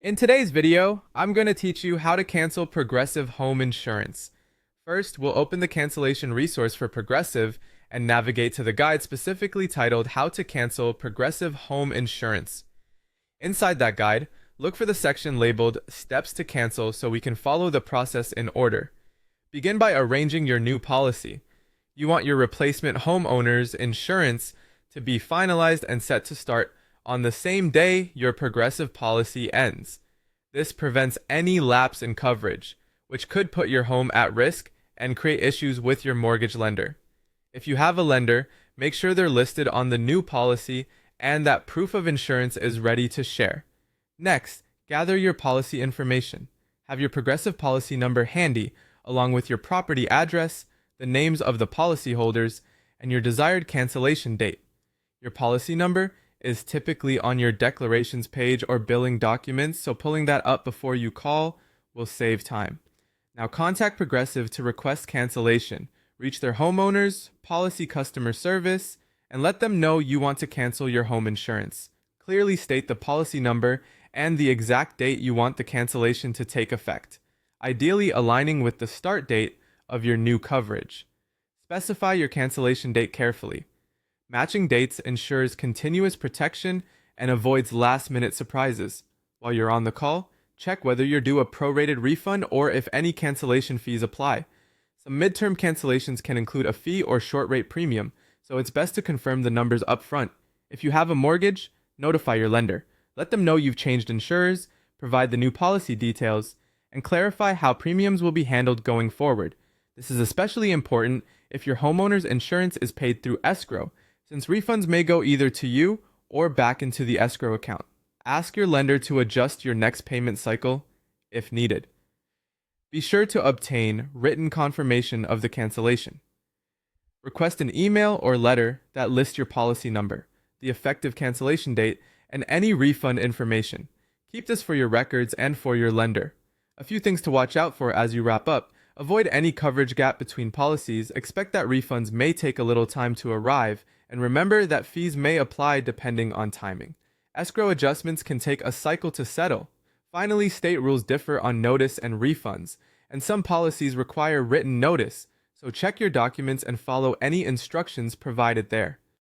In today's video, I'm going to teach you how to cancel Progressive home insurance. First, we'll open the cancellation resource for Progressive and navigate to the guide specifically titled How to Cancel Progressive Home Insurance. Inside that guide, look for the section labeled Steps to Cancel so we can follow the process in order. Begin by arranging your new policy. You want your replacement homeowner's insurance to be finalized and set to start on the same day your Progressive policy ends. This prevents any lapse in coverage, which could put your home at risk and create issues with your mortgage lender. If you have a lender, make sure they're listed on the new policy and that proof of insurance is ready to share. Next, gather your policy information. Have your Progressive policy number handy, along with your property address, the names of the policyholders, and your desired cancellation date. Your policy number is typically on your declarations page or billing documents, so pulling that up before you call will save time. Now contact Progressive to request cancellation. Reach their homeowners, policy customer service, and let them know you want to cancel your home insurance. Clearly state the policy number and the exact date you want the cancellation to take effect, ideally aligning with the start date of your new coverage. Specify your cancellation date carefully. Matching dates ensures continuous protection and avoids last-minute surprises. While you're on the call, check whether you're due a prorated refund or if any cancellation fees apply. Some midterm cancellations can include a fee or short rate premium, so it's best to confirm the numbers up front. If you have a mortgage, notify your lender. Let them know you've changed insurers, provide the new policy details, and clarify how premiums will be handled going forward. This is especially important if your homeowner's insurance is paid through escrow, since refunds may go either to you or back into the escrow account. Ask your lender to adjust your next payment cycle if needed. Be sure to obtain written confirmation of the cancellation. Request an email or letter that lists your policy number, the effective cancellation date, and any refund information. Keep this for your records and for your lender. A few things to watch out for as you wrap up. Avoid any coverage gap between policies. Expect that refunds may take a little time to arrive, and remember that fees may apply depending on timing. Escrow adjustments can take a cycle to settle. Finally, state rules differ on notice and refunds, and some policies require written notice, so check your documents and follow any instructions provided there.